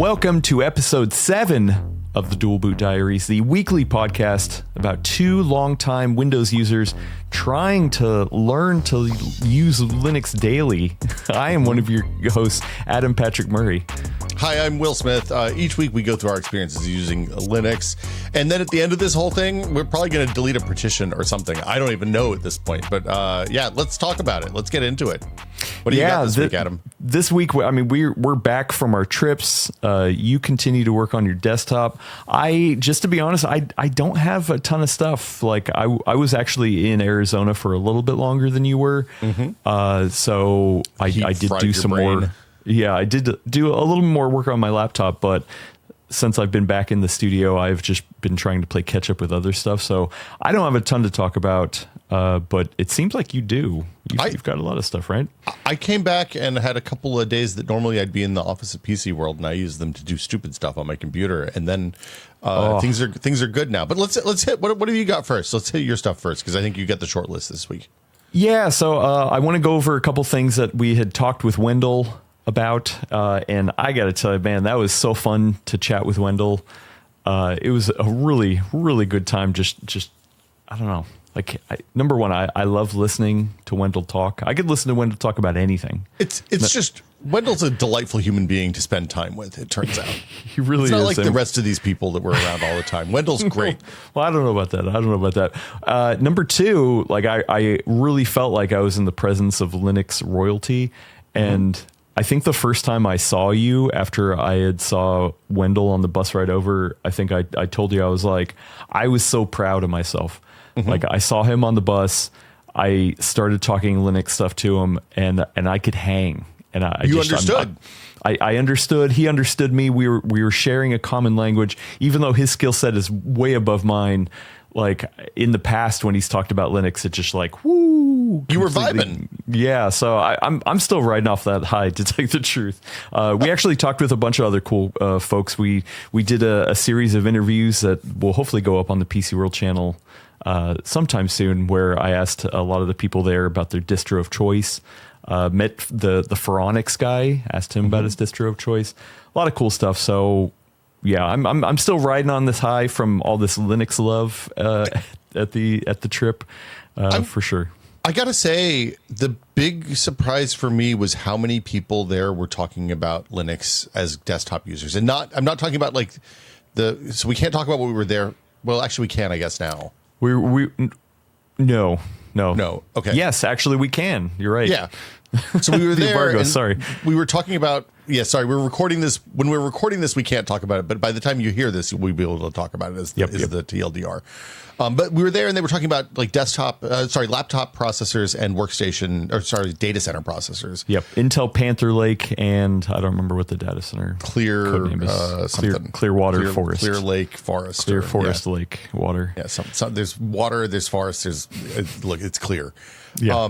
Welcome to episode 7 of the Dual Boot Diaries, the weekly podcast about two longtime Windows users trying to learn to use Linux daily. I am one of your hosts, Adam Patrick Murray. Hi, I'm Will Smith. Each week we go through our experiences using Linux. And then at the end of this whole thing, we're probably going to delete a partition or something. I don't even know at this point. But yeah, let's talk about it. Let's get into it. What do you got this week, Adam? This week, I mean, we're back from our trips. You continue to work on your desktop. Just to be honest, I don't have a ton of stuff. Like I was actually in Arizona for a little bit longer than you were. Mm-hmm. So I did do some more. Yeah, I did do a little more work on my laptop, but since I've been back in the studio, I've just been trying to play catch up with other stuff. So I don't have a ton to talk about, but it seems like you do. You've got a lot of stuff, right? I came back and had a couple of days that normally I'd be in the office at PCWorld, and I use them to do stupid stuff on my computer. And then things are good now. But let's hit what have you got first? Let's hit your stuff first, because I think you got the short list this week. Yeah, so I want to go over a couple things that we had talked with Wendell about, and I gotta tell you, man, that was so fun to chat with Wendell. It was a really, really good time. Just I don't know. Like, number one, I love listening to Wendell talk. I could listen to Wendell talk about anything. It's just Wendell's a delightful human being to spend time with. It turns out he really is. It's not like the rest of these people that were around all the time. Wendell's great. Well, I don't know about that. Number two, like I really felt like I was in the presence of Linux royalty, and I think the first time I saw you after I had saw Wendell on the bus ride over, I think I told you, I was like, I was so proud of myself. Mm-hmm. Like I saw him on the bus, I started talking Linux stuff to him, and I could hang. And you understood. I understood. He understood me. We were sharing a common language, even though his skill set is way above mine. Like in the past, when he's talked about Linux, it's just like, woo! You were vibing. Yeah, so I'm still riding off that high, to tell you the truth. We actually talked with a bunch of other cool folks. We did a series of interviews that will hopefully go up on the PCWorld channel sometime soon, where I asked a lot of the people there about their distro of choice. Met the Phoronix guy, asked him about his distro of choice. A lot of cool stuff. So yeah, I'm still riding on this high from all this Linux love at the trip, for sure. I gotta say, the big surprise for me was how many people there were talking about Linux as desktop users, and I'm not talking about like so we can't talk about what we were there. Well, actually, we can, I guess now. No. Okay. Yes, actually, we can. You're right. Yeah. So we were there. Embargo, sorry. We were talking about. Yeah, sorry. We're recording this. When we're recording this, we can't talk about it. But by the time you hear this, we'll be able to talk about it as the TLDR. But we were there, and they were talking about like laptop processors and data center processors. Yep. Intel Panther Lake, and I don't remember what the data center code name is. Clearwater Forest. Clear Lake Forest. Clear Forest Lake water. Yeah. So there's water. There's forest. Look, it's clear. Yeah.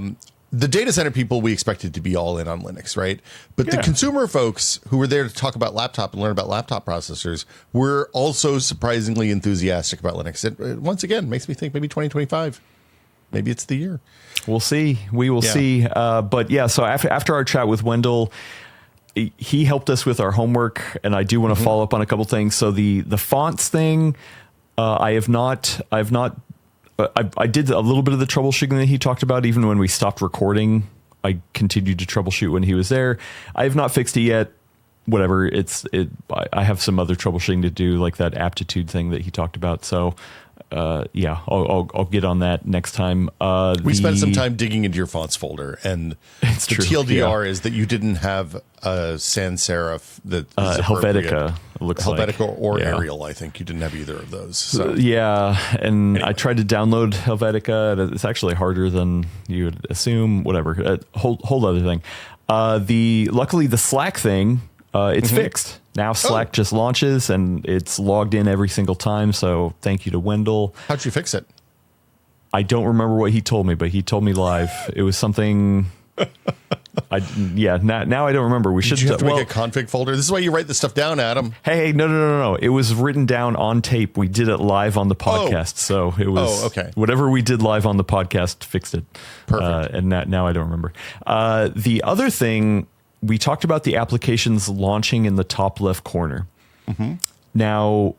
The data center people, we expected to be all in on Linux, right? But the consumer folks who were there to talk about laptop and learn about laptop processors were also surprisingly enthusiastic about Linux. It once again makes me think maybe 2025, maybe it's the year. We'll see. We will see. But yeah, so after our chat with Wendell, he helped us with our homework, and I do want to follow up on a couple things. So the fonts thing, I have not. I did a little bit of the troubleshooting that he talked about. Even when we stopped recording, I continued to troubleshoot when he was there. I have not fixed it yet. Whatever. I have some other troubleshooting to do, like that aptitude thing that he talked about. So, yeah, I'll get on that next time. We spent some time digging into your fonts folder, and it's the true. TLDR is that you didn't have a sans serif that is Helvetica. Looks Helvetica like. or Arial. I think you didn't have either of those. So yeah, and anyway. I tried to download Helvetica. It's actually harder than you would assume. Whatever. Whole other thing. Luckily the Slack thing, it's fixed. Now Slack just launches, and it's logged in every single time. So thank you to Wendell. How'd you fix it? I don't remember what he told me, but he told me live. It was something. Now I don't remember. We should have to make a config folder. This is why you write this stuff down, Adam. Hey, no. It was written down on tape. We did it live on the podcast. So it was okay. Whatever we did live on the podcast fixed it. Perfect. And now I don't remember. The other thing we talked about the applications launching in the top left corner. Now,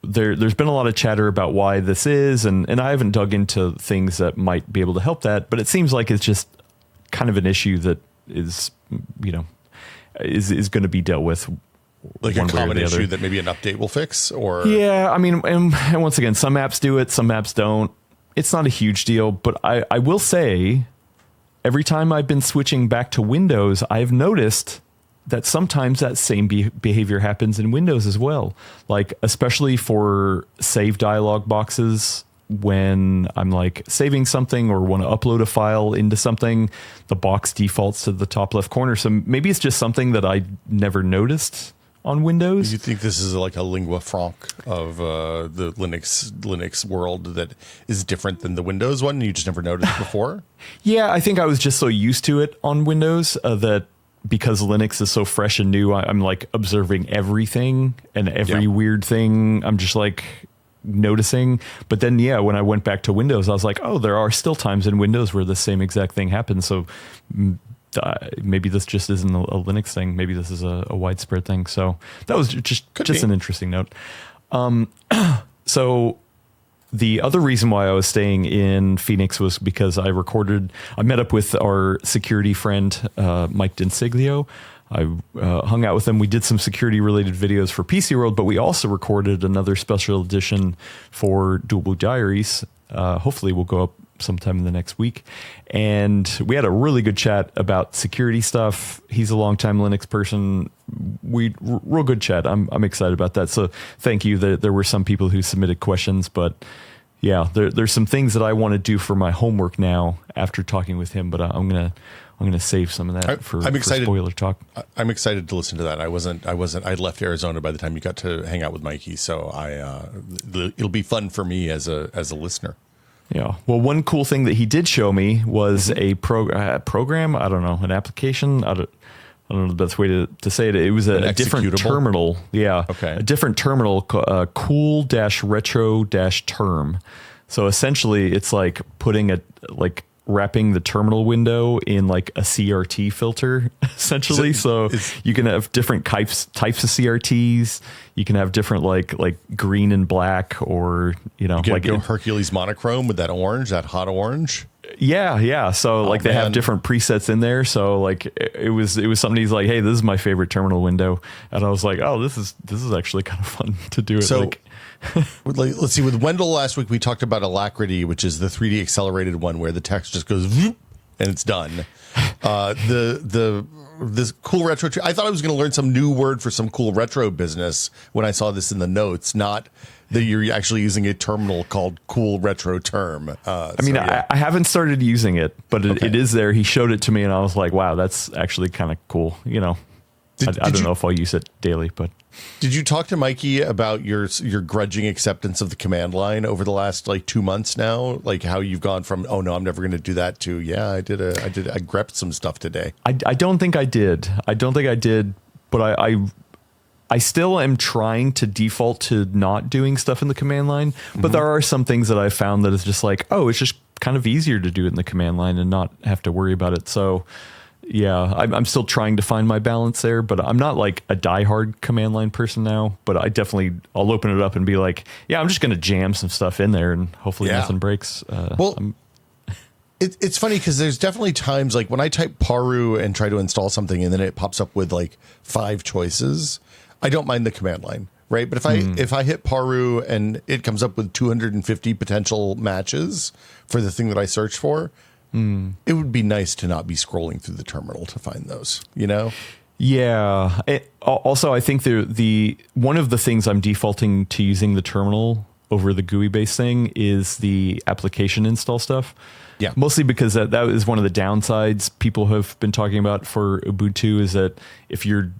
there's been a lot of chatter about why this is, and I haven't dug into things that might be able to help that, but it seems like it's just kind of an issue that is going to be dealt with. Like a common issue that maybe an update will fix, or yeah, I mean, and once again, some apps do it, some apps don't. It's not a huge deal, but I will say, every time I've been switching back to Windows, I've noticed that sometimes that same behavior happens in Windows as well. Like, especially for save dialog boxes, when I'm like saving something or want to upload a file into something, the box defaults to the top left corner. So maybe it's just something that I never noticed on Windows. Do you think this is like a lingua franca of the Linux world that is different than the Windows one? You just never noticed before? Yeah, I think I was just so used to it on Windows that because Linux is so fresh and new, I'm like observing everything and every weird thing. I'm just like noticing. But then, when I went back to Windows, I was like, oh, there are still times in Windows where the same exact thing happens. So maybe this just isn't a Linux thing. Maybe this is a widespread thing. So that was just an interesting note. So the other reason why I was staying in Phoenix was because I met up with our security friend, Mike Dinsiglio. I hung out with him. We did some security related videos for PCWorld, but we also recorded another special edition for Dual Boot Diaries. Hopefully we'll go up sometime in the next week. And we had a really good chat about security stuff. He's a longtime Linux person. Real good chat. I'm excited about that. So thank you. There were some people who submitted questions, but yeah, there's some things that I want to do for my homework now after talking with him, but I'm gonna save some of that for spoiler talk. I'm excited to listen to that. I left Arizona by the time you got to hang out with Mikey, so it'll be fun for me as a listener. Yeah. Well, one cool thing that he did show me was a program. I don't know, an application. I don't know the best way to say it. It was a different terminal. Yeah. Okay. A different terminal, cool-retro-term. So essentially, it's like wrapping the terminal window in like a CRT filter, essentially. So you can have different types of CRTs. You can have different like green and black, or like Hercules monochrome with that hot orange. Yeah. So they have different presets in there. So like it was something. He's like, hey, this is my favorite terminal window, and I was like, oh, this is actually kind of fun to do it. So let's see. With Wendell last week, we talked about Alacrity, which is the 3D accelerated one where the text just goes and it's done. This cool retro. I thought I was going to learn some new word for some cool retro business when I saw this in the notes. Not that you're actually using a terminal called cool retro term. I haven't started using it, but it is there. He showed it to me, and I was like, wow, that's actually kind of cool. I don't know if I'll use it daily, but. Did you talk to Mikey about your grudging acceptance of the command line over the last 2 months now? Like how you've gone from, oh no, I'm never going to do that, to I grepped some stuff today. I don't think I did. But I still am trying to default to not doing stuff in the command line. But there are some things that I found that is just like, oh, it's just kind of easier to do it in the command line and not have to worry about it. So yeah, I'm still trying to find my balance there, but I'm not like a diehard command line person now. But I'll open it up and be like, yeah, I'm just going to jam some stuff in there and hopefully nothing breaks. It's funny because there's definitely times like when I type paru and try to install something and then it pops up with 5 choices. I don't mind the command line, right? But if I hit paru and it comes up with 250 potential matches for the thing that I searched for, it would be nice to not be scrolling through the terminal to find those, Yeah. Also, I think the one of the things I'm defaulting to using the terminal over the GUI based thing is the application install stuff. Yeah. Mostly because that is one of the downsides people have been talking about for Ubuntu, is that if you're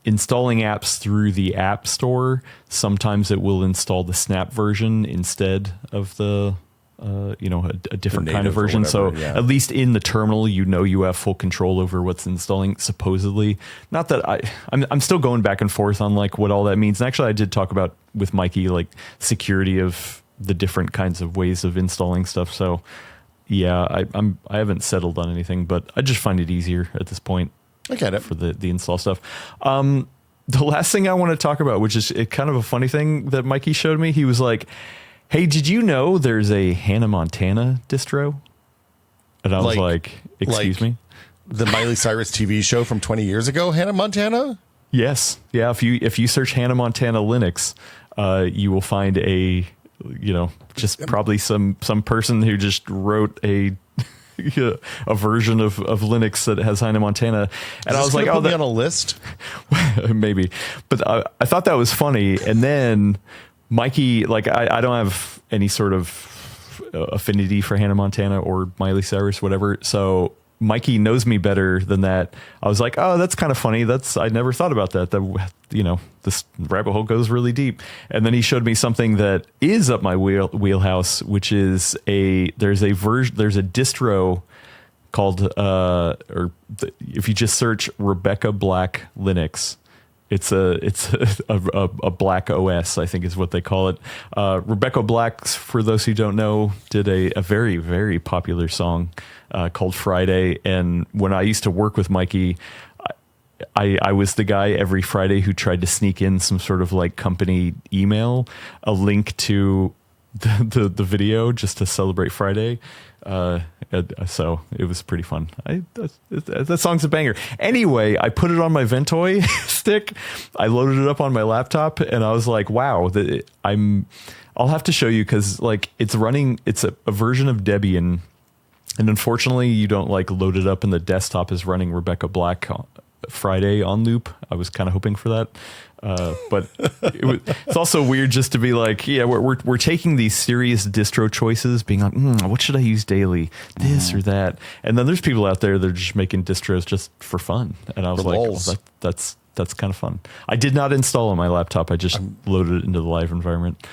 installing apps through the App Store, sometimes it will install the Snap version instead of the a different kind of version. So at least in the terminal, you have full control over what's installing, supposedly. Not that I'm still going back and forth on what all that means. And actually, I did talk about with Mikey security of the different kinds of ways of installing stuff. So yeah, I haven't settled on anything, but I just find it easier at this point. I get it. For the install stuff. The last thing I want to talk about, which is kind of a funny thing that Mikey showed me, he was like, hey, did you know there's a Hannah Montana distro? And I was like, excuse me? The Miley Cyrus TV show from 20 years ago, Hannah Montana? Yes. Yeah. If you search Hannah Montana Linux, you will find just probably some person who just wrote a version of Linux that has Hannah Montana. And I was like, put me on a list? Maybe. But I thought that was funny. And then Mikey, like, I don't have any sort of affinity for Hannah Montana or Miley Cyrus, whatever. So Mikey knows me better than that. I was like, oh, that's kind of funny. I never thought about that. This rabbit hole goes really deep. And then he showed me something that is up my wheelhouse, which is there's a distro called, if you just search Rebecca Black Linux, it's a Black OS, I think is what they call it. Rebecca Black, for those who don't know, did a very, very popular song called Friday. And when I used to work with Mikey, I was the guy every Friday who tried to sneak in some sort of like company email, a link to the video just to celebrate Friday. So it was pretty fun. That song's a banger. Anyway, I put it on my Ventoy stick. I loaded it up on my laptop and I was like, wow, I'll have to show you because like it's running, it's a version of Debian. And unfortunately you don't like load it up and the desktop is running Rebecca Black Friday on loop. I was kind of hoping for that. But it's also weird just to be like, yeah, we're taking these serious distro choices, being like, what should I use daily? This or that. And then there's people out there that are just making distros just for fun. And I was like, well, that's kind of fun. I did not install on my laptop. I just loaded it into the live environment.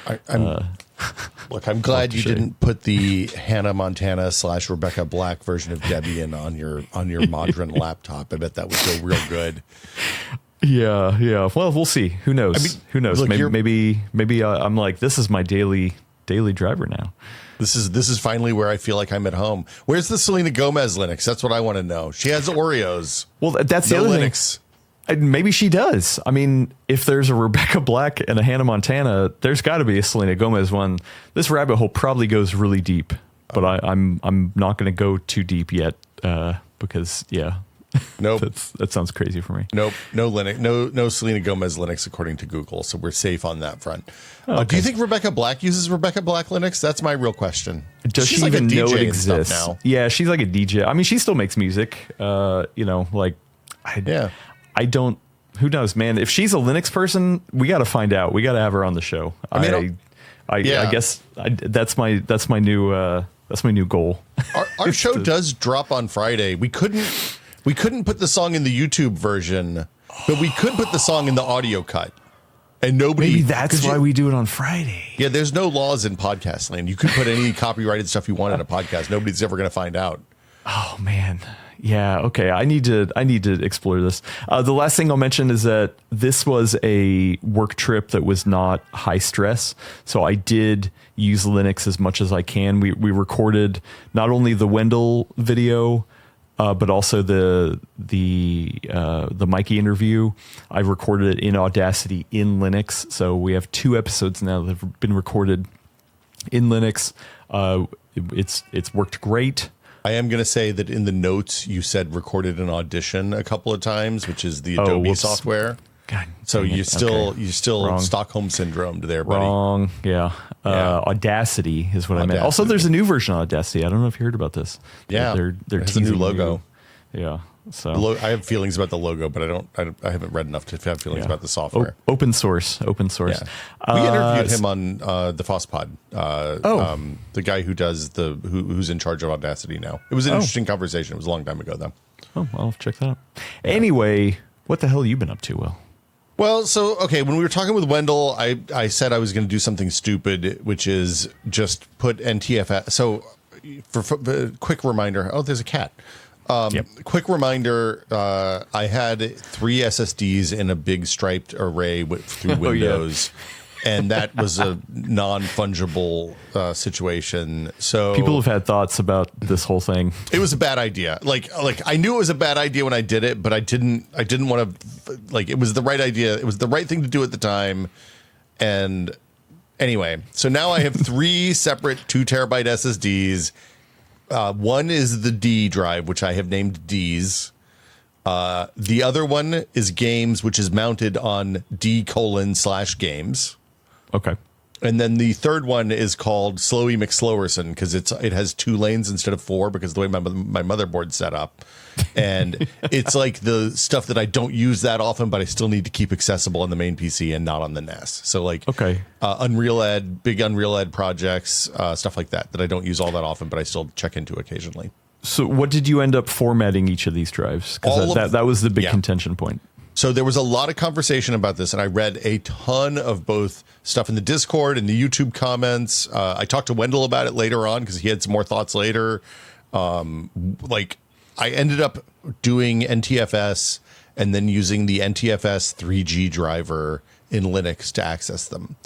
Look, I'm glad you didn't put the Hannah Montana / Rebecca Black version of Debian on your modern laptop. I bet that would go real good. Yeah. Well, we'll see. Who knows? I mean, who knows? Look, maybe I'm like, this is my daily driver now. This is finally where I feel like I'm at home. Where's the Selena Gomez Linux? That's what I want to know. She has Oreos. Well, that's the other Linux. thing. Maybe she does. I mean, if there's a Rebecca Black and a Hannah Montana, there's got to be a Selena Gomez one. This rabbit hole probably goes really deep, but I'm not going to go too deep yet because nope, that sounds crazy for me. Nope, no Linux, no Selena Gomez Linux according to Google, so we're safe on that front. Okay. Do you think Rebecca Black uses Rebecca Black Linux? That's my real question. Does she even know it exists now? Yeah, she's like a DJ. I mean, she still makes music. I don't. Who knows, man? If she's a Linux person, we got to find out. We got to have her on the show. I guess that's my new goal. Our show does drop on Friday. We couldn't put the song in the YouTube version, but we could put the song in the audio cut. And maybe that's why we do it on Friday. Yeah, there's no laws in podcast land. You could put any copyrighted stuff you want in a podcast. Nobody's ever going to find out. Oh man. Yeah. Okay. I need to explore this. The last thing I'll mention is that this was a work trip that was not high stress. So I did use Linux as much as I can. We recorded not only the Wendell video, but also the Mikey interview. I recorded it in Audacity in Linux. So we have 2 episodes now that have been recorded in Linux. It's worked great. I am going to say that in the notes you said recorded an Audition a couple of times, which is the Adobe software. God, so you still wrong. Stockholm syndromed there, buddy. Wrong. Yeah. Audacity is what I meant. Also, there's a new version of Audacity. I don't know if you heard about this. Yeah, they're teasing a new logo. Yeah. So I have feelings about the logo, but I haven't read enough to have feelings about the software. Open source. Yeah. We interviewed him on the FossPod. The guy who does who's in charge of Audacity now. It was an interesting conversation. It was a long time ago, though. Oh, I'll check that out. Yeah. Anyway, what the hell have you been up to, Will? Well, when we were talking with Wendell, I said I was going to do something stupid, which is just put NTFS. So, for quick reminder. Oh, there's a cat. Quick reminder, I had 3 SSDs in a big striped array through Windows. And that was a non-fungible situation. So people have had thoughts about this whole thing. it was a bad idea. Like I knew it was a bad idea when I did it, but I didn't want to, like, it was the right idea. It was the right thing to do at the time. And anyway, so now I have 3 separate 2 terabyte SSDs. One is the D drive, which I have named D's. The other one is games, which is mounted on D:/games. Okay. And then the third one is called Slowy McSlowerson because it has 2 lanes instead of 4 because the way my motherboard's set up. And it's like the stuff that I don't use that often, but I still need to keep accessible on the main PC and not on the NAS. So like okay. Big Unreal Ed projects, stuff like that I don't use all that often, but I still check into occasionally. So what did you end up formatting each of these drives? Because that was the big contention point. So there was a lot of conversation about this, and I read a ton of both stuff in the Discord and the YouTube comments. I talked to Wendell about it later on because he had some more thoughts later. Like I ended up doing NTFS and then using the NTFS 3G driver in Linux to access them.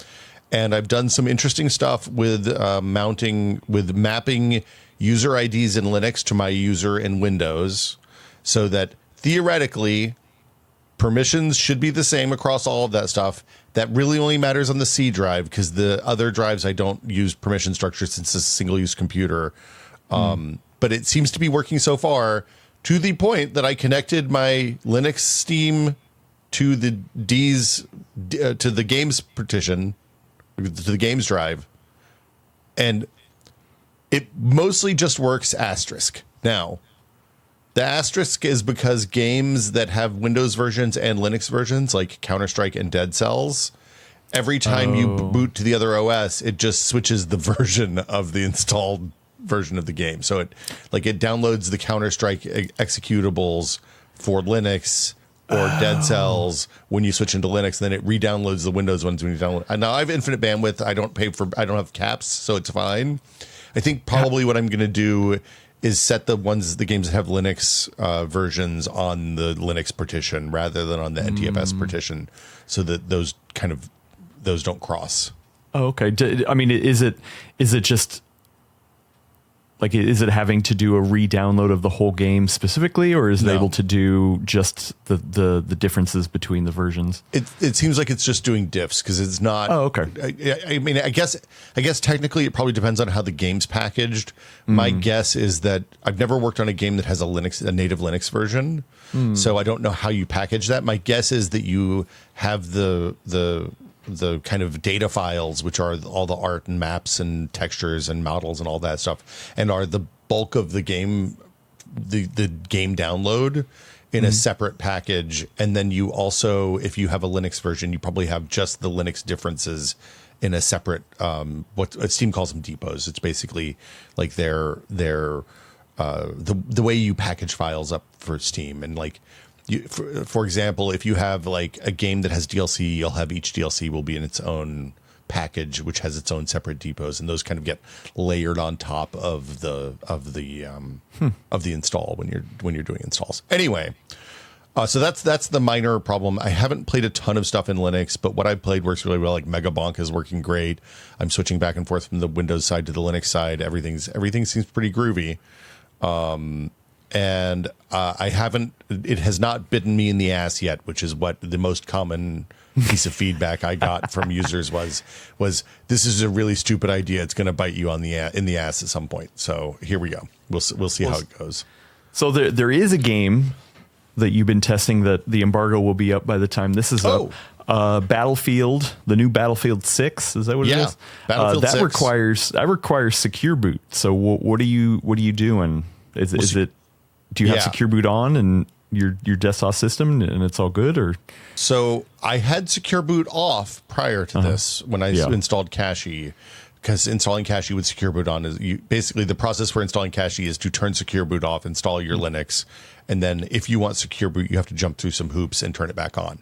And I've done some interesting stuff with mapping user IDs in Linux to my user in Windows so that theoretically permissions should be the same across all of that stuff. That really only matters on the C drive because the other drives I don't use permission structure since it's a single-use computer. But it seems to be working so far to the point that I connected my Linux Steam to the to the games partition, to the games drive, and it mostly just works asterisk. Now, the asterisk is because games that have Windows versions and Linux versions, like Counter-Strike and Dead Cells, every time you boot to the other OS, it just switches the version of the installed version of the game. So it downloads the Counter-Strike executables for Linux or Dead Cells when you switch into Linux, and then it re-downloads the Windows ones when you download. And now I have infinite bandwidth. I don't have caps, so it's fine. I think probably what I'm going to do is set the games that have Linux versions on the Linux partition rather than on the NTFS partition, so that those don't cross. Oh, okay. I mean, is it just like, is it having to do a re-download of the whole game specifically, or is it able to do just the differences between the versions? It seems like it's just doing diffs because it's not. Oh, okay. I mean, I guess technically it probably depends on how the game's packaged. My guess is that I've never worked on a game that has a native Linux version, so I don't know how you package that. My guess is that you have the kind of data files, which are all the art and maps and textures and models and all that stuff, and are the bulk of the game, the game download in a separate package. And then you also, if you have a Linux version, you probably have just the Linux differences in a separate, what Steam calls them depots. It's basically like the way you package files up for Steam. And like, for example, if you have like a game that has DLC, you'll have each DLC will be in its own package, which has its own separate depots, and those kind of get layered on top of the install when you're doing installs. Anyway, so that's the minor problem. I haven't played a ton of stuff in Linux, but what I've played works really well. Like Megabonk is working great. I'm switching back and forth from the Windows side to the Linux side. Everything seems pretty groovy. And it has not bitten me in the ass yet, which is what the most common piece of feedback I got from users was this is a really stupid idea. It's going to bite you in the ass at some point. So here we go. We'll see how it goes. So there is a game that you've been testing that the embargo will be up by the time this is up. Battlefield, the new Battlefield 6, is that what it is? Battlefield that 6. requires secure boot. So what are you doing? Is it do you have secure boot on and your desktop system and it's all good, or? So I had secure boot off prior to this when I installed Cache, because installing Cache with secure boot on is basically the process for installing Cache is to turn secure boot off, install your Linux, and then if you want secure boot, you have to jump through some hoops and turn it back on.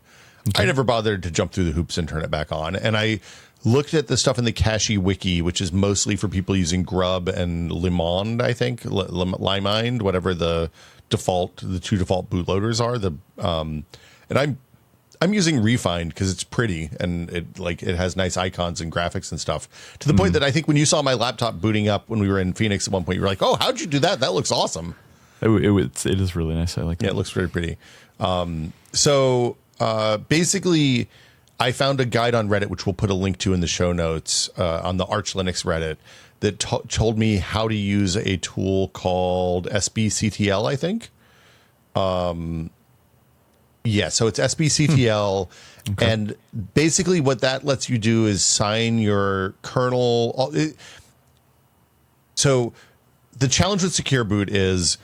Okay. I never bothered to jump through the hoops and turn it back on, and I looked at the stuff in the Cache wiki, which is mostly for people using Grub and Limond, I think, Limond, whatever the two default bootloaders are. And I'm using Refined because it's pretty and it has nice icons and graphics and stuff. To the point that I think when you saw my laptop booting up when we were in Phoenix at one point, you were like, "Oh, how'd you do that? That looks awesome." It is really nice. I like that. Yeah, it looks very pretty. So basically, I found a guide on Reddit, which we'll put a link to in the show notes on the Arch Linux Reddit, that told me how to use a tool called SBCTL, I think. Yeah, so it's SBCTL, okay. And basically what that lets you do is sign your kernel. So the challenge with Secure Boot is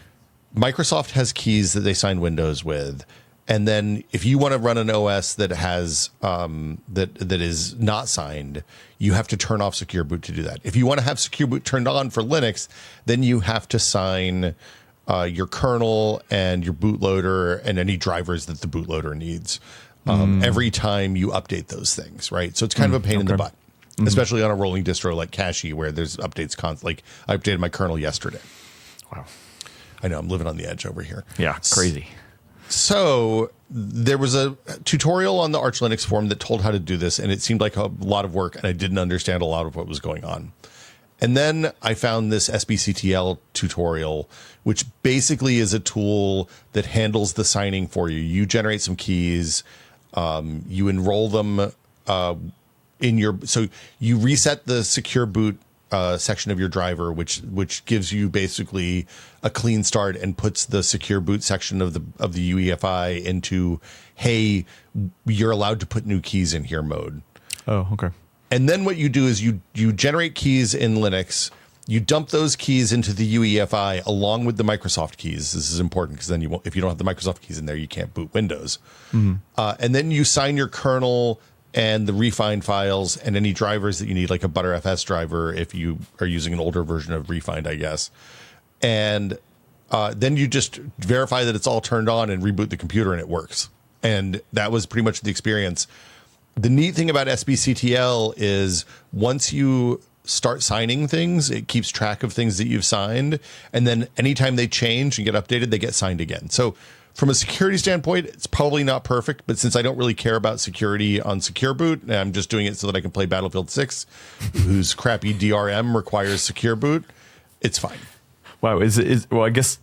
Microsoft has keys that they sign Windows with, and then if you want to run an OS that has that is not signed, you have to turn off Secure Boot to do that. If you want to have Secure Boot turned on for Linux, then you have to sign your kernel and your bootloader and any drivers that the bootloader needs every time you update those things, right? So it's kind of a pain in the butt, especially on a rolling distro like Cashy, where there's updates like I updated my kernel yesterday. Wow. I know, I'm living on the edge over here. Yeah, crazy. So there was a tutorial on the Arch Linux forum that told how to do this, and it seemed like a lot of work, and I didn't understand a lot of what was going on. And then I found this SBCTL tutorial, which basically is a tool that handles the signing for you. You generate some keys, you enroll them so you reset the Secure Boot section of your driver, which gives you basically a clean start and puts the Secure Boot section of the UEFI into, hey, you're allowed to put new keys in here mode. Oh, okay. And then what you do is you generate keys in Linux. You dump those keys into the UEFI along with the Microsoft keys. This is important because then if you don't have the Microsoft keys in there, you can't boot Windows. And then you sign your kernel and the Refined files and any drivers that you need, like a ButterFS driver if you are using an older version of Refined, I guess. And then you just verify that it's all turned on and reboot the computer and it works. And that was pretty much the experience. The neat thing about SBCTL is once you start signing things, it keeps track of things that you've signed. And then anytime they change and get updated, they get signed again. So from a security standpoint, it's probably not perfect. But since I don't really care about security on Secure Boot, and I'm just doing it so that I can play Battlefield 6, whose crappy DRM requires Secure Boot, it's fine. Wow. Well, I guess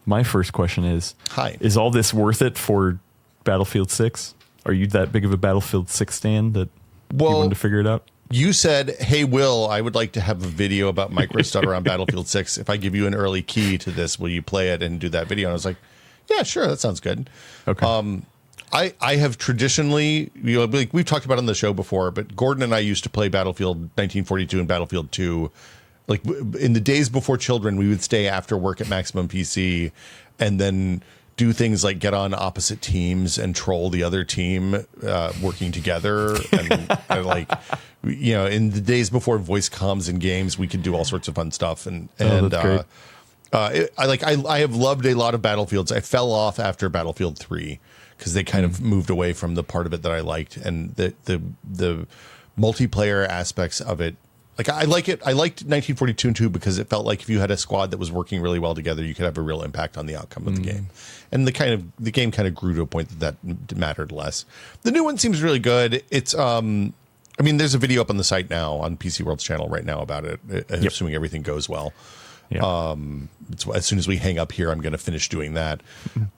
my first question is, is all this worth it for Battlefield 6? Are you that big of a Battlefield 6 stan that you wanted to figure it out? You said, hey, Will, I would like to have a video about micro stutter on Battlefield 6. If I give you an early key to this, will you play it and do that video? And I was like, yeah, sure. That sounds good. Okay. I have traditionally, we've talked about it on the show before, but Gordon and I used to play Battlefield 1942 and Battlefield 2. Like in the days before children, we would stay after work at Maximum PC and then do things like get on opposite teams and troll the other team working together. And like, in the days before voice comms in games, we could do all sorts of fun stuff. That's great. I have loved a lot of Battlefields. I fell off after Battlefield 3 because they kind of moved away from the part of it that I liked, and the multiplayer aspects of it. Like I like it. I liked 1942 and 2 because it felt like if you had a squad that was working really well together, you could have a real impact on the outcome of the game. And the game kind of grew to a point that mattered less. The new one seems really good. It's there's a video up on the site now on PCWorld's channel right now about it, assuming everything goes well. Yeah. As soon as we hang up here, I'm going to finish doing that.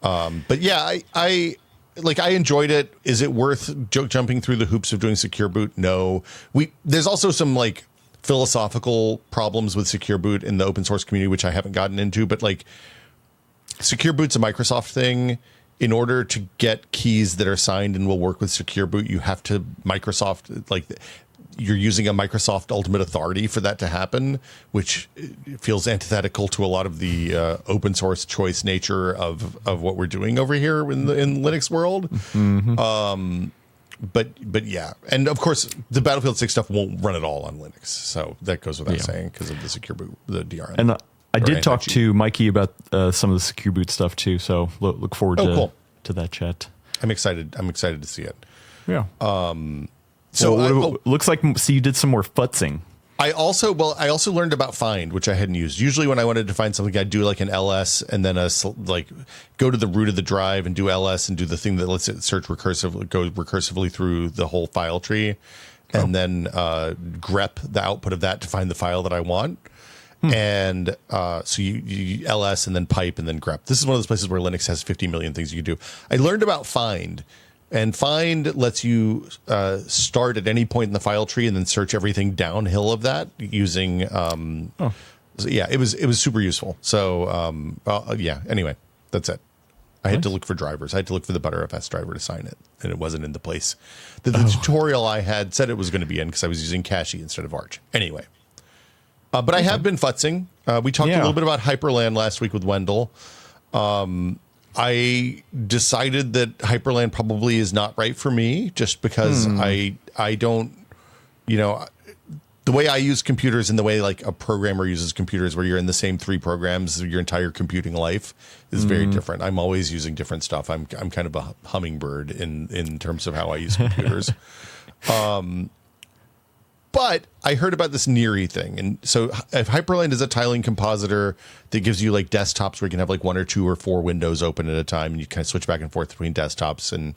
But yeah, I enjoyed it. Is it worth jumping through the hoops of doing Secure Boot? No. There's also some like philosophical problems with Secure Boot in the open source community, which I haven't gotten into, but like Secure Boot's a Microsoft thing. In order to get keys that are signed and will work with Secure Boot, you have to you're using a Microsoft Ultimate Authority for that to happen, which feels antithetical to a lot of the open source choice nature of what we're doing over here in Linux world. But yeah, and of course the Battlefield 6 stuff won't run at all on Linux, so that goes without saying because of the Secure Boot, the DRM. And I did talk to Mikey about some of the Secure Boot stuff too, so look forward to that chat. I'm excited to see it. Yeah. So looks like you did some more futzing. I also learned about find, which I hadn't used. Usually when I wanted to find something, I'd do like an ls and then go to the root of the drive and do ls and do the thing that lets it search recursively through the whole file tree, and then grep the output of that to find the file that I want. And so you ls and then pipe and then grep. This is one of those places where Linux has 50 million things you can do. I learned about find. And find lets you start at any point in the file tree and then search everything downhill of that using. So yeah, it was super useful. So yeah. Anyway, that's it. I had to look for drivers. I had to look for the Btrfs driver to sign it, and it wasn't in the place that the tutorial I had said it was going to be in because I was using Cachy instead of Arch. Anyway, but I have been futzing. We talked a little bit about Hyperland last week with Wendell. I decided that Hyperland probably is not right for me just because I don't, the way I use computers and the way like a programmer uses computers where you're in the same three programs your entire computing life is very different. I'm always using different stuff. I'm kind of a hummingbird in terms of how I use computers. But I heard about this Neary thing. And so if Hyperland is a tiling compositor that gives you like desktops where you can have like 1 or 2 or 4 windows open at a time and you kind of switch back and forth between desktops and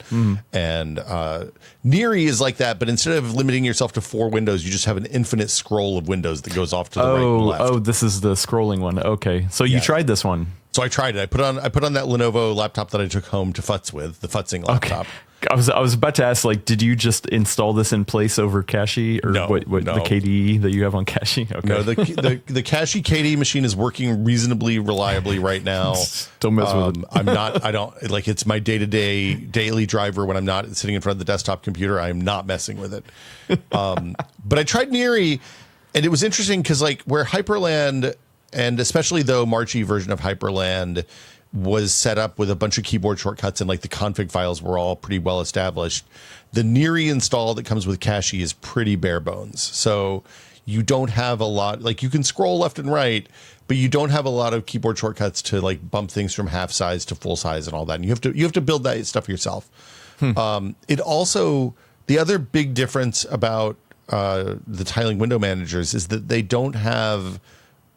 Neary is like that, but instead of limiting yourself to 4 windows, you just have an infinite scroll of windows that goes off to the right and left. Oh, this is the scrolling one. Okay. So you tried this one. So I tried it. I put on that Lenovo laptop that I took home to futz with, the futzing laptop. Okay. I was about to ask, like, did you just install this in place over Cachy or no. the KDE that you have on Cachy? Okay. No, the Cachy KDE machine is working reasonably reliably right now. Don't mess with it. I don't like it's my daily driver when I'm not sitting in front of the desktop computer. I'm not messing with it. But I tried Neary, and it was interesting because like where Hyperland, and especially though Marchy version of Hyperland was set up with a bunch of keyboard shortcuts and like the config files were all pretty well established, the Neary install that comes with Cachy is pretty bare bones. So you don't have a lot, like you can scroll left and right, but you don't have a lot of keyboard shortcuts to like bump things from half size to full size and all that. And you have to build that stuff yourself. It also, the other big difference about the tiling window managers is that they don't have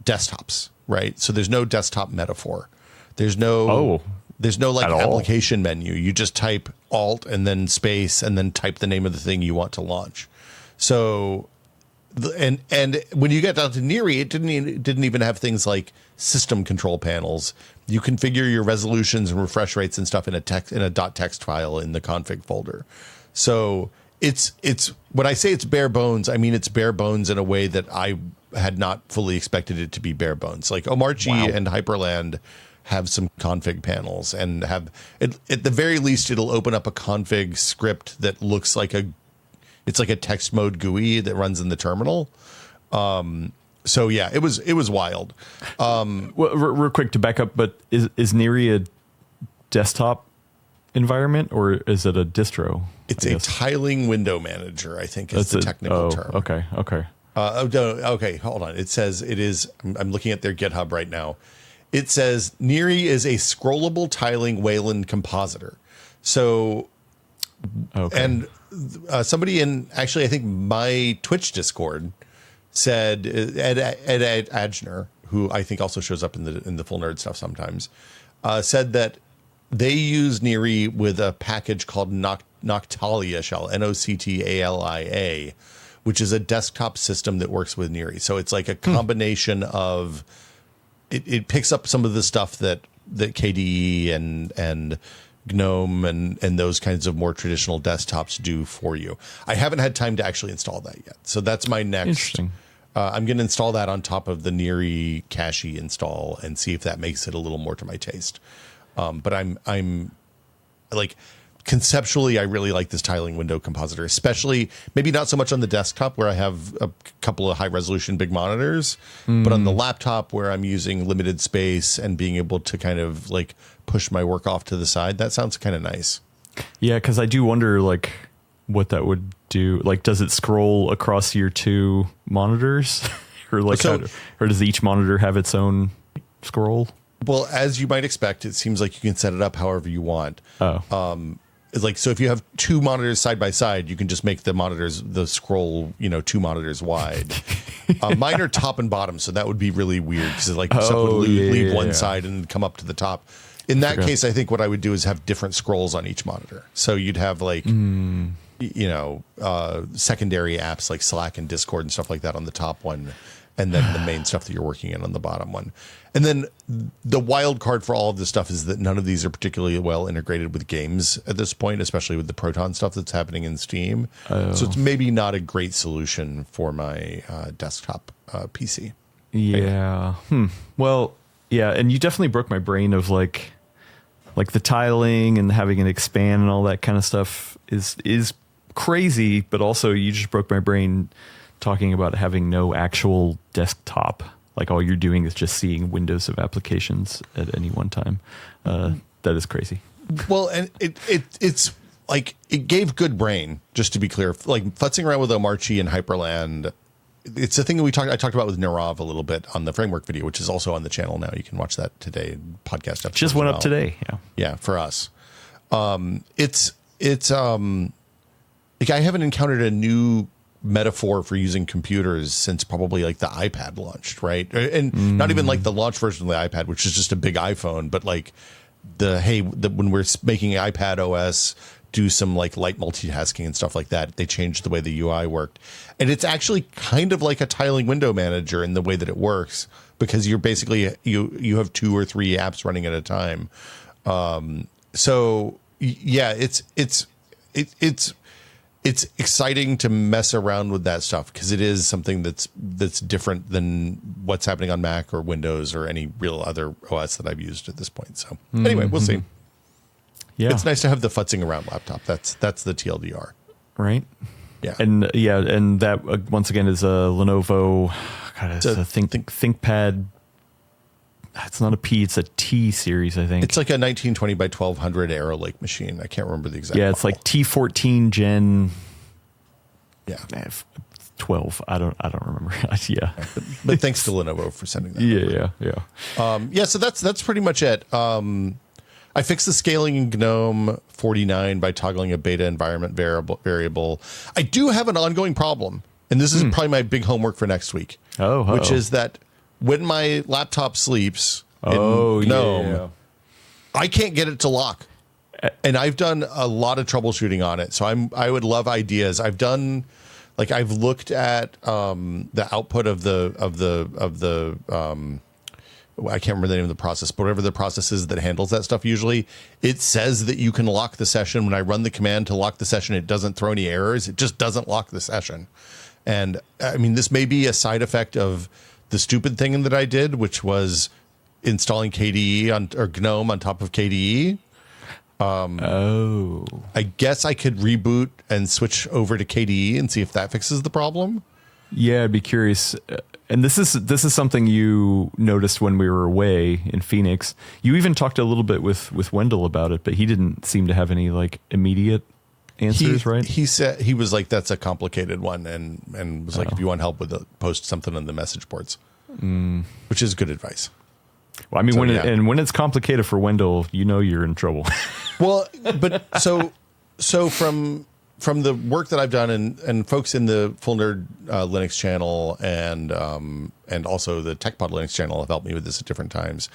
desktops, right? So there's no desktop metaphor. There's no like application menu. You just type Alt and then space and then type the name of the thing you want to launch. So, and when you get down to Neary, it didn't even have things like system control panels. You configure your resolutions and refresh rates and stuff in a .text file in the config folder. So it's when I say it's bare bones, I mean it's bare bones in a way that I had not fully expected it to be bare bones. Like Omarchy and Hyperland have some config panels and have it, at the very least it'll open up a config script that looks like it's like a text mode GUI that runs in the terminal. So yeah, it was wild. Well, real quick to back up, but is Neary a desktop environment or is it a distro? It's a tiling window manager, I think is the technical term. Okay. Okay, hold on. It says it is, I'm looking at their GitHub right now. It says Neary is a scrollable tiling Wayland compositor. So, and somebody in, actually, I think my Twitch Discord said, Ed Adjner, who I think also shows up in the Full Nerd stuff sometimes, said that they use Neary with a package called Noctalia shell, Noctalia, which is a desktop system that works with Neary. So it's like a combination of, it picks up some of the stuff that KDE and GNOME and those kinds of more traditional desktops do for you. I haven't had time to actually install that yet. So that's my next. Interesting. I'm going to install that on top of the Neary Cachy install and see if that makes it a little more to my taste. But I'm like, conceptually, I really like this tiling window compositor, especially maybe not so much on the desktop where I have a couple of high resolution big monitors, but on the laptop where I'm using limited space and being able to kind of like push my work off to the side. That sounds kind of nice. Yeah, because I do wonder like what that would do. Like, does it scroll across your 2 monitors or like, or does each monitor have its own scroll? Well, as you might expect, it seems like you can set it up however you want. It's like, so if you have 2 monitors side by side, you can just make the scroll, 2 monitors wide. Mine are top and bottom, so that would be really weird because like stuff would leave one side and come up to the top. In that case, I think what I would do is have different scrolls on each monitor. So you'd have like, secondary apps like Slack and Discord and stuff like that on the top one, and then the main stuff that you're working in on the bottom one. And then the wild card for all of this stuff is that none of these are particularly well integrated with games at this point, especially with the Proton stuff that's happening in Steam. So it's maybe not a great solution for my desktop PC. Yeah. Well, yeah, and you definitely broke my brain of like the tiling and having it expand and all that kind of stuff is crazy, but also you just broke my brain talking about having no actual desktop. Like all you're doing is just seeing windows of applications at any one time. That is crazy. Well, and it's like it gave good brain, just to be clear. Like futzing around with Omarchy and Hyperland, it's a thing that I talked about with Nirav a little bit on the framework video, which is also on the channel now. You can watch that today. Podcast episode just went up today. Yeah, for us. It's like I haven't encountered a new metaphor for using computers since probably like the iPad launched, right? And not even like the launch version of the iPad, which is just a big iPhone, but like when we're making iPad OS do some like light multitasking and stuff like that, they changed the way the UI worked. And it's actually kind of like a tiling window manager in the way that it works, because you're basically you have 2 or 3 apps running at a time. So yeah, it's exciting to mess around with that stuff because it is something that's different than what's happening on Mac or Windows or any real other OS that I've used at this point. So anyway, we'll see. Yeah, it's nice to have the futzing around laptop. That's the TLDR, right? Yeah, and that once again is a Lenovo. God, it's a ThinkPad. It's not a P, it's a T series, I think. It's like a 1920 by 1200 Arrow Lake machine. I can't remember the exact. Yeah, it's like T14 Gen. Yeah, 12. I don't remember. Yeah, but thanks to Lenovo for sending that. Yeah. So that's pretty much it. I fixed the scaling in GNOME 49 by toggling a beta environment variable. I do have an ongoing problem, and this is probably my big homework for next week. Which is that when my laptop sleeps in GNOME, I can't get it to lock. And I've done a lot of troubleshooting on it. So I would love ideas. I've looked at the output of the I can't remember the name of the process, but whatever the process is that handles that stuff, usually it says that you can lock the session. When I run the command to lock the session, it doesn't throw any errors. It just doesn't lock the session. And I mean, this may be a side effect of the stupid thing that I did, which was installing KDE or GNOME on top of KDE. I guess I could reboot and switch over to KDE and see if that fixes the problem. Yeah, I'd be curious. And this is something you noticed when we were away in Phoenix. You even talked a little bit with Wendell about it, but he didn't seem to have any like immediate answers, right? He said he was like, that's a complicated one, and was like, if you want help with it, post something on the message boards, which is good advice. Well, I mean, when it's complicated for Wendell, you know you're in trouble. Well, but so from the work that I've done and folks in the Full Nerd Linux channel and also the TechPod Linux channel have helped me with this at different times.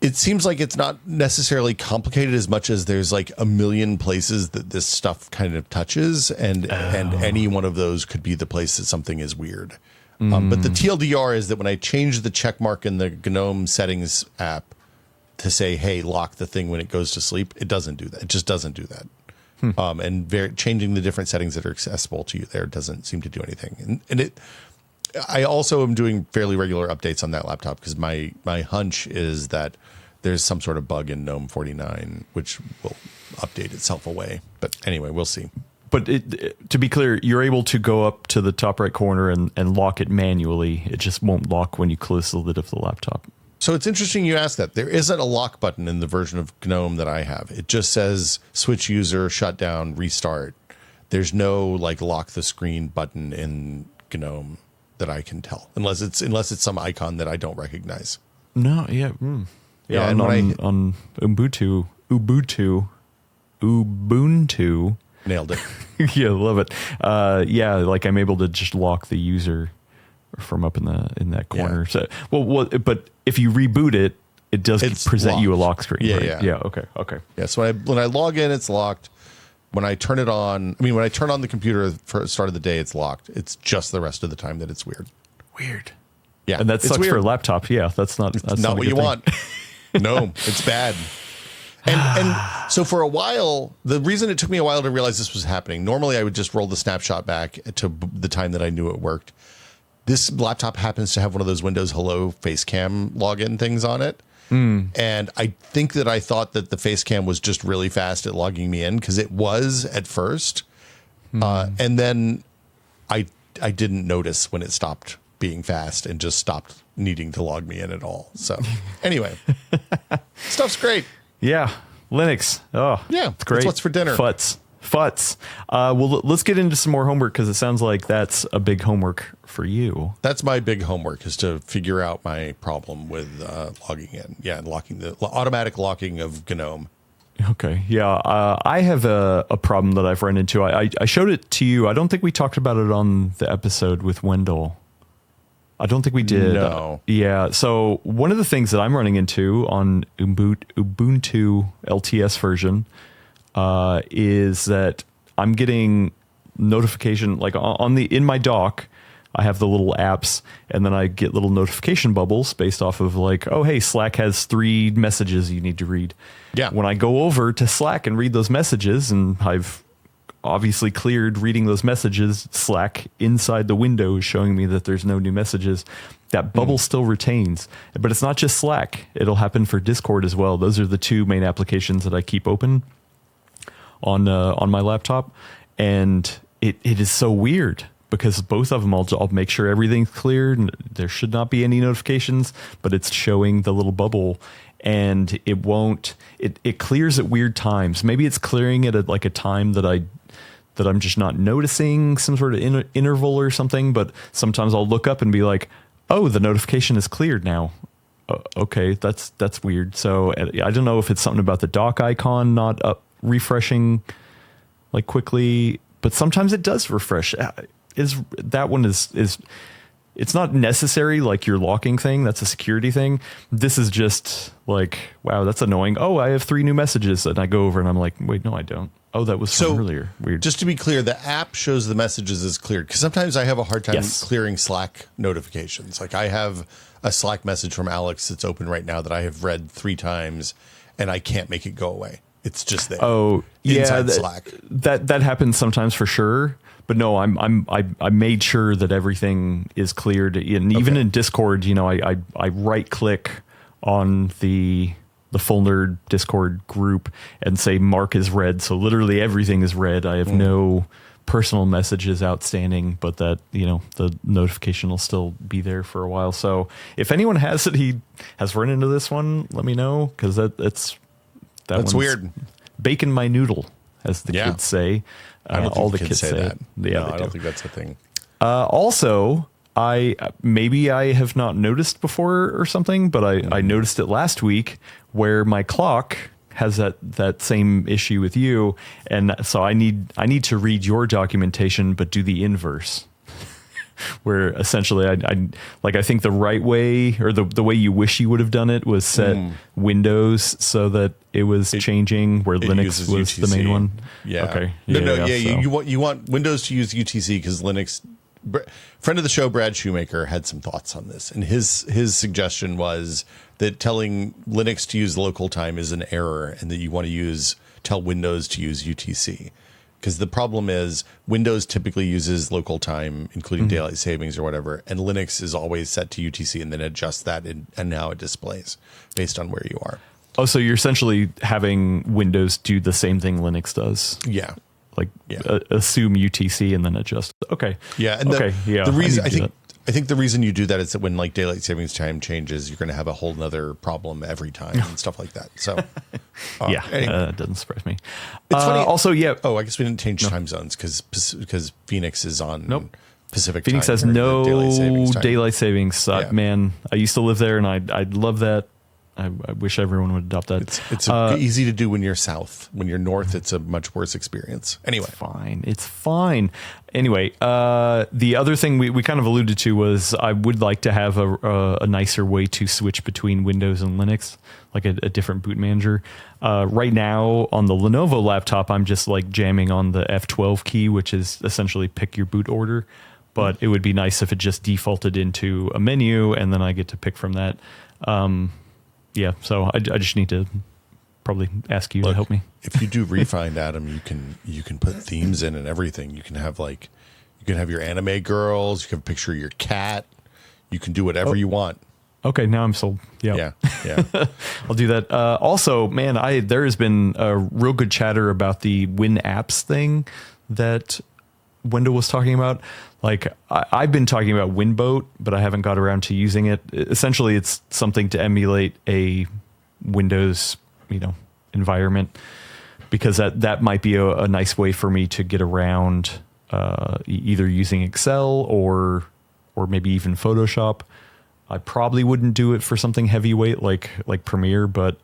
It seems like it's not necessarily complicated as much as there's like a million places that this stuff kind of touches, and any one of those could be the place that something is weird. But the TLDR is that when I change the check mark in the GNOME settings app to say, hey, lock the thing when it goes to sleep, it doesn't do that. It just doesn't do that. Changing the different settings that are accessible to you there doesn't seem to do anything. I also am doing fairly regular updates on that laptop because my hunch is that there's some sort of bug in GNOME 49 which will update itself away. But anyway, we'll see. But to be clear, you're able to go up to the top right corner and lock it manually. It just won't lock when you close the lid of the laptop. So it's interesting you ask that. There isn't a lock button in the version of GNOME that I have. It just says switch user, shut down, restart. There's no like lock the screen button in GNOME that I can tell, unless it's some icon that I don't recognize. No, yeah. Yeah, and on Ubuntu. Nailed it. Yeah, love it. Yeah, like I'm able to just lock the user from up in that corner. So, but if you reboot it, it does present locked. you a lock screen. Yeah, right? yeah. Okay. Yeah. So when I log in, it's locked. When I turn it on, when I turn on the computer for the start of the day, it's locked. It's just the rest of the time that it's weird. Yeah, and that sucks for a laptop. Yeah, that's not what you want. No, it's bad. And so for a while, the reason it took me a while to realize this was happening, normally I would just roll the snapshot back to the time that I knew it worked. This laptop happens to have one of those Windows Hello Facecam login things on it. And I think that I thought that the Facecam was just really fast at logging me in, because it was at first. And then I didn't notice when it stopped being fast and just stopped needing to log me in at all. So anyway, stuff's great. Yeah. Linux. Oh, yeah. It's great. That's what's for dinner. Futs. Well, let's get into some more homework, because it sounds like that's a big homework for you. That's my big homework, is to figure out my problem with logging in. Yeah, and locking the automatic locking of GNOME. Okay. Yeah. I have a problem that I've run into. I showed it to you. I don't think we talked about it on the episode with Wendell. I don't think we did. No. Yeah. So one of the things that I'm running into on Ubuntu LTS version is that I'm getting notification, like in my dock, I have the little apps, and then I get little notification bubbles based off of like, oh, hey, Slack has 3 messages you need to read. Yeah. When I go over to Slack and read those messages, and I've obviously cleared reading those messages, Slack inside the window is showing me that there's no new messages. That bubble still retains, but it's not just Slack. It'll happen for Discord as well. Those are the 2 main applications that I keep open on my laptop, and it is so weird, because both of them, I'll make sure everything's cleared and there should not be any notifications, but it's showing the little bubble, and it won't. It clears at weird times. Maybe it's clearing it at like a time that I'm just not noticing, some sort of interval or something. But sometimes I'll look up and be like, oh, the notification is cleared now. Okay, that's weird. So I don't know if it's something about the dock icon not refreshing like quickly, but sometimes it does refresh. That one is it's not necessary, like your locking thing. That's a security thing. This is just like, wow, that's annoying. Oh, I have 3 new messages. And I go over and I'm like, wait, no, I don't. Oh, that was from earlier. Weird. Just to be clear, the app shows the messages as cleared, because sometimes I have a hard time clearing Slack notifications. Like I have a Slack message from Alex that's open right now that I have read 3 times, and I can't make it go away. It's just there. Oh, yeah, Slack. That happens sometimes for sure. But no, I made sure that everything is cleared, and even in Discord, I right click on the full nerd Discord group and say mark as read. So literally everything is read. I have no personal messages outstanding, but that the notification will still be there for a while. So if anyone has run into this one, let me know, because that's weird. Bacon my noodle, as the kids say. I don't think all the kids say that. Yeah, no, I don't think that's a thing. Also, I have not noticed before or something, but I noticed it last week, where my clock has that same issue with you, and so I need to read your documentation, but do the inverse. Where essentially I think the right way, or the way you wish you would have done it, was set Windows so that it was changing where Linux was UTC. The main one. Yeah. Okay. You want Windows to use UTC, because Linux. Friend of the show, Brad Shoemaker, had some thoughts on this, and his suggestion was that telling Linux to use local time is an error, and that you want to tell Windows to use UTC. Because the problem is Windows typically uses local time, including daylight savings or whatever, and Linux is always set to UTC, and then adjust that and how it displays based on where you are. Oh, so you're essentially having Windows do the same thing Linux does. Yeah. Assume UTC and then adjust. Okay. Yeah. And the reason I think the reason you do that is that when like daylight savings time changes, you're going to have a whole nother problem every time and stuff like that. So it doesn't surprise me. It's funny. Also, yeah. Oh, I guess we didn't change time zones because Phoenix is on Pacific Phoenix time. Phoenix has no daylight savings. Yeah. Man, I used to live there, and I love that. I wish everyone would adopt that. It's easy to do when you're south. When you're north, it's a much worse experience. Anyway. It's fine. Anyway, the other thing we kind of alluded to was I would like to have a nicer way to switch between Windows and Linux, like a different boot manager. Right now on the Lenovo laptop, I'm just like jamming on the F12 key, which is essentially pick your boot order. But it would be nice if it just defaulted into a menu and then I get to pick from that. Yeah, so I just need to probably ask you to help me. If you do Refind, Adam, you can put themes in and everything. You can have your anime girls. You can have a picture of your cat. You can do whatever you want. Okay, now I'm sold. Yeah. I'll do that. Also, man, there has been a real good chatter about the Win Apps thing that Wendell was talking about. Like I've been talking about Winboat, but I haven't got around to using it. Essentially, it's something to emulate a Windows, environment, because that might be a nice way for me to get around either using Excel or maybe even Photoshop. I probably wouldn't do it for something heavyweight like Premiere, but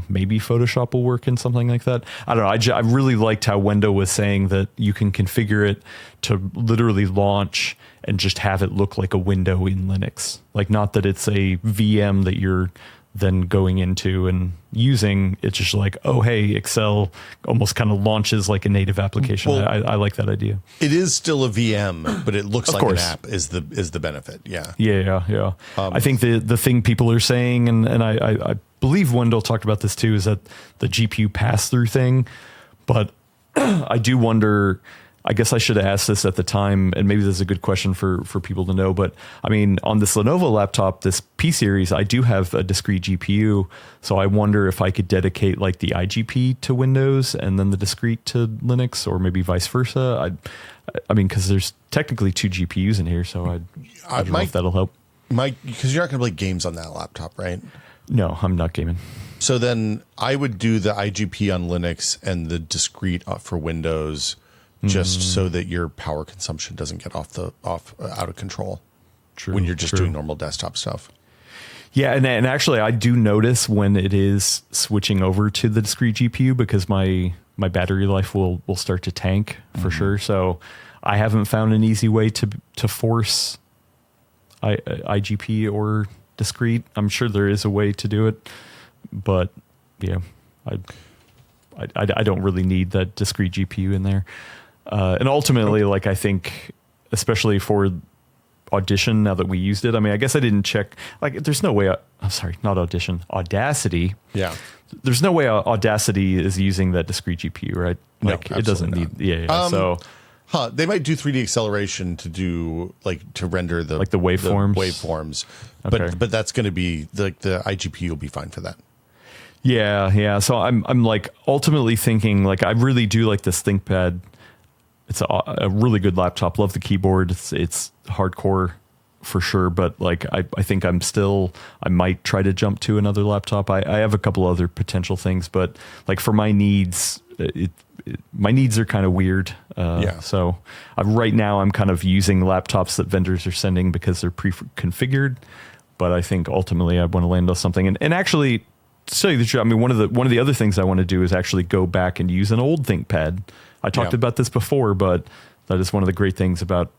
maybe Photoshop will work in something like that. I don't know. I really liked how Wendell was saying that you can configure it to literally launch and just have it look like a window in Linux. Like, not that it's a VM that you're then going into and using. It's just like, oh, hey, Excel almost kind of launches like a native application. Well, I like that idea. It is still a VM, but it looks like an app is the benefit. Yeah. Yeah. I think the thing people are saying, and I believe Wendell talked about this too, is that the GPU pass-through thing. But I do wonder, I guess I should have asked this at the time, and maybe this is a good question for people to know. But I mean, on this Lenovo laptop, this P series, I do have a discrete GPU. So I wonder if I could dedicate like the IGP to Windows and then the discrete to Linux, or maybe vice versa. I mean, because there's technically 2 GPUs in here, so I don't know if that'll help. Because you're not going to play games on that laptop, right? No, I'm not gaming. So then I would do the IGP on Linux and the discrete for Windows, just so that your power consumption doesn't get out of control. True, when you're just doing normal desktop stuff. Yeah, and actually I do notice when it is switching over to the discrete GPU, because my battery life will start to tank for sure. So I haven't found an easy way to force IGP or discrete. I'm sure there is a way to do it, but yeah, I don't really need that discrete GPU in there. And ultimately, like, I think, especially for Audition, now that we used it, I mean, I guess I didn't check, like, there's no way, I'm sorry, not Audition, Audacity. Yeah. There's no way Audacity is using that discrete GPU, right? Like, it doesn't need, so. They might do 3D acceleration to render the waveforms. Okay. But that's going to be the IGP will be fine for that. Yeah. So I'm like ultimately thinking, like, I really do like this ThinkPad. It's a really good laptop. Love the keyboard. It's hardcore for sure. But like, I think I might try to jump to another laptop. I have a couple other potential things, but like for my needs, my needs are kind of weird. So right now I'm kind of using laptops that vendors are sending because they're pre-configured. But I think ultimately I want to land on something. And actually, to tell you the truth, I mean, one of the other things I want to do is actually go back and use an old ThinkPad. I talked about this before, but that is one of the great things about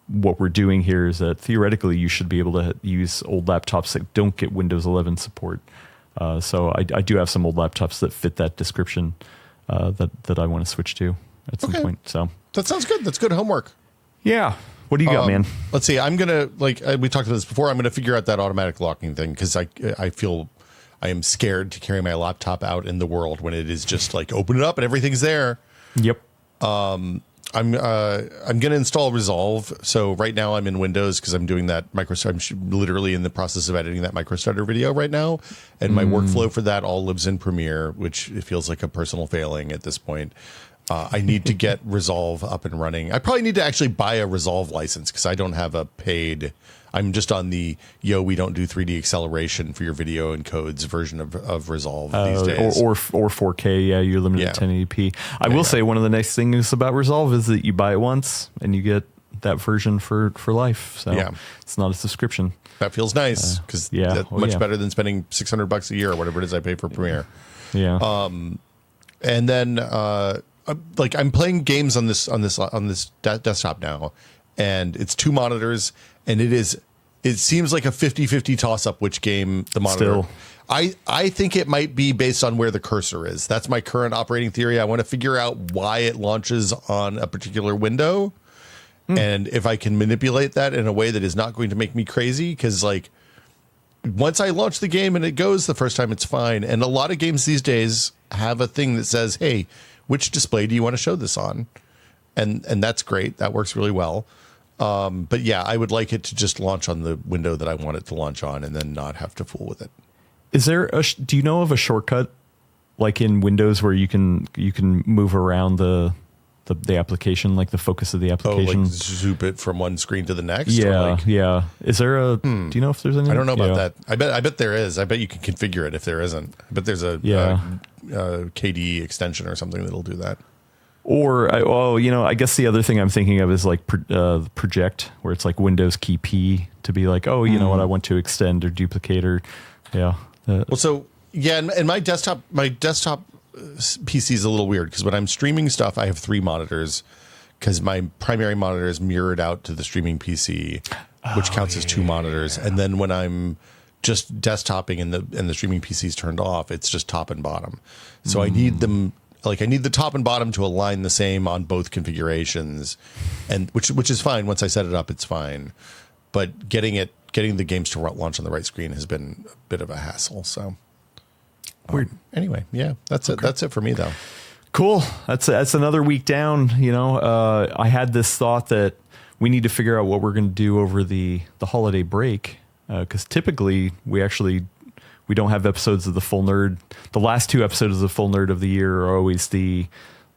what we're doing here, is that theoretically you should be able to use old laptops that don't get Windows 11 support. So I do have some old laptops that fit that description that I want to switch to at some point. So that sounds good. That's good homework. Yeah. What do you got, man? Let's see. I'm going to, we talked about this before, I'm going to figure out that automatic locking thing, because I feel I am scared to carry my laptop out in the world when it is just like, open it up and everything's there. Yep. I'm going to install Resolve. So right now I'm in Windows because I'm doing that I'm literally in the process of editing that MicroStarter video right now. And my workflow for that all lives in Premiere, which it feels like a personal failing at this point. I need to get Resolve up and running. I probably need to actually buy a Resolve license because I don't have a paid. I'm just on the we don't do 3D acceleration for your video encodes version of Resolve these days. Or 4K. Yeah, you're limited to 1080p. I will say one of the nice things about Resolve is that you buy it once and you get that version for life. So Yeah. it's not a subscription. That feels nice because that's much better than spending $600 a year or whatever it is I pay for Premiere. Yeah. And then like I'm playing games on this desktop now, and it's 2 monitors, and it seems like a 50-50 toss up which game the monitor. Still. I think it might be based on where the cursor is. That's my current operating theory. I want to figure out why it launches on a particular window, and if I can manipulate that in a way that is not going to make me crazy. Because like once I launch the game and it goes the first time, it's fine. And a lot of games these days have a thing that says, "Hey, which display do you want to show this on?" And that's great. That works really well. But yeah, I would like it to just launch on the window that I want it to launch on, and then not have to fool with it. Is there do you know of a shortcut like in Windows where you can move around the application, like the focus of the application? Oh, like zoop it from one screen to the next? Yeah, yeah. Is there a? Do you know if there's any? I don't know about that. I bet there is. I bet you can configure it if there isn't. I bet there's a KDE extension or something that'll do that. Or, I guess the other thing I'm thinking of is like project, where it's like Windows key P to be like, oh, you know what, I want to extend or duplicate or, yeah. Well, so yeah, and my desktop PC is a little weird because when I'm streaming stuff, I have 3 monitors because my primary monitor is mirrored out to the streaming PC, which counts as 2 monitors, and then when I'm just desktoping and the streaming PC is turned off, it's just top and bottom. So I need them. Like I need the top and bottom to align the same on both configurations, and which is fine. Once I set it up, it's fine. But getting the games to launch on the right screen has been a bit of a hassle. So weird. Anyway, yeah, that's it. That's it for me though. Cool. That's another week down. I had this thought that we need to figure out what we're going to do over the holiday break, because typically we don't have episodes of the Full Nerd. The last 2 episodes of the Full Nerd of the year are always the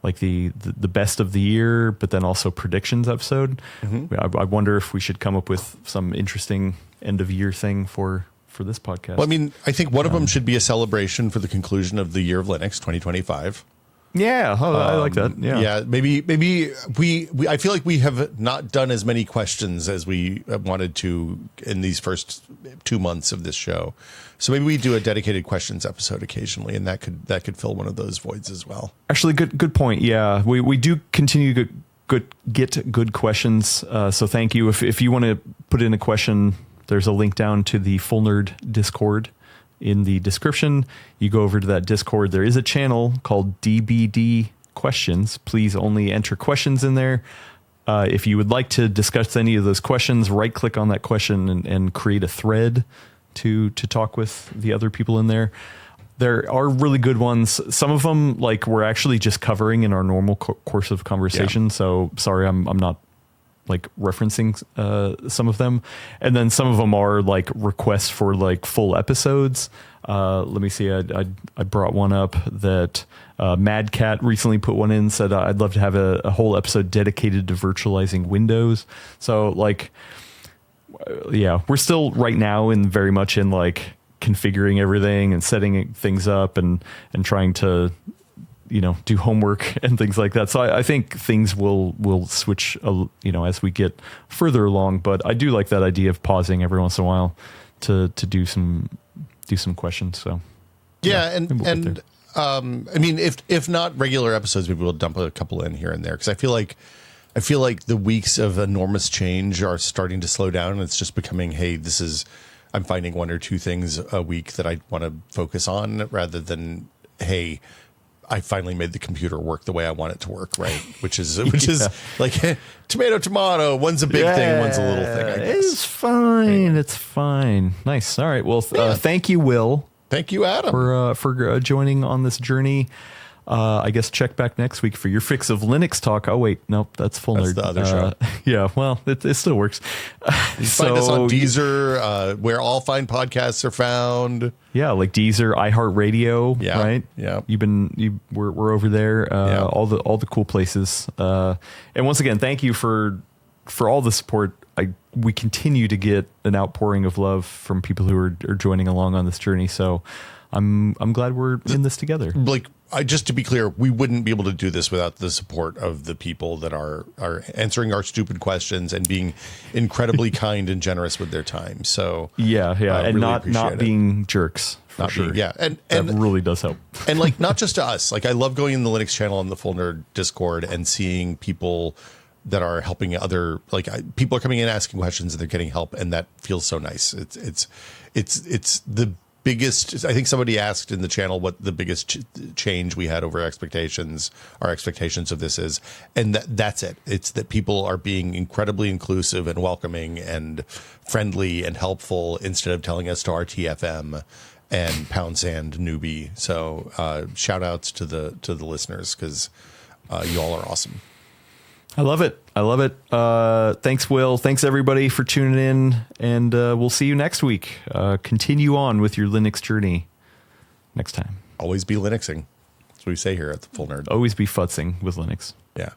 best of the year, but then also predictions episode. I wonder if we should come up with some interesting end of year thing for this podcast. Well, I mean, I think one of them should be a celebration for the conclusion of the year of Linux 2025. Yeah, I like that. Yeah, maybe we I feel like we have not done as many questions as we wanted to in these first 2 months of this show. So maybe we do a dedicated questions episode occasionally, and that could fill one of those voids as well. Actually, good point. Yeah, we do continue to get good questions. So thank you. If you want to put in a question, there's a link down to the Full Nerd Discord in the description. You go over to that Discord. There is a channel called DBD Questions. Please only enter questions in there. If you would like to discuss any of those questions, right click on that question and create a thread to talk with the other people in there. There are really good ones. Some of them like we're actually just covering in our normal course of conversation. Yeah. So sorry, I'm not like referencing some of them, and then some of them are like requests for like full episodes. Let me see. I brought one up that Mad Cat recently put one in. Said I'd love to have a whole episode dedicated to virtualizing Windows. So like, yeah, we're still right now very much in like configuring everything and setting things up and trying to do homework and things like that. So I think things will switch, as we get further along. But I do like that idea of pausing every once in a while to do some questions. So yeah, and I mean, if not regular episodes, maybe we'll dump a couple in here and there because I feel like the weeks of enormous change are starting to slow down. And it's just becoming, hey, I'm finding 1 or 2 things a week that I want to focus on rather than, hey, I finally made the computer work the way I want it to work, right? Which is like tomato. One's a big thing, one's a little thing. I guess it's fine. Right. It's fine. Nice. All right. Well, thank you, Will. Thank you, Adam, for joining on this journey. I guess check back next week for your fix of Linux talk. Oh wait, nope, that's Full Nerd. That's the other show. Yeah, well, it still works. You find us on Deezer, where all fine podcasts are found. Yeah, like Deezer, iHeartRadio. Yeah, right. Yeah, we're over there. All the cool places. And once again, thank you for all the support. We continue to get an outpouring of love from people who are joining along on this journey. So. I'm glad we're in this together. Like, just to be clear, we wouldn't be able to do this without the support of the people that are answering our stupid questions and being incredibly kind and generous with their time. So yeah, and really not being jerks. Not sure. being, and that really does help. And like, not just to us. Like, I love going in the Linux channel and the Full Nerd Discord and seeing people that are helping other, like, people are coming in asking questions and they're getting help, and that feels so nice. It's the biggest. I think somebody asked in the channel what the biggest change we had over our expectations of this is, and that's it. It's that people are being incredibly inclusive and welcoming and friendly and helpful instead of telling us to RTFM and pound sand newbie. So shout outs to the listeners, because you all are awesome. I love it. Thanks, Will. Thanks, everybody, for tuning in. And we'll see you next week. Continue on with your Linux journey next time. Always be Linuxing. That's what we say here at the Full Nerd. Always be futzing with Linux. Yeah.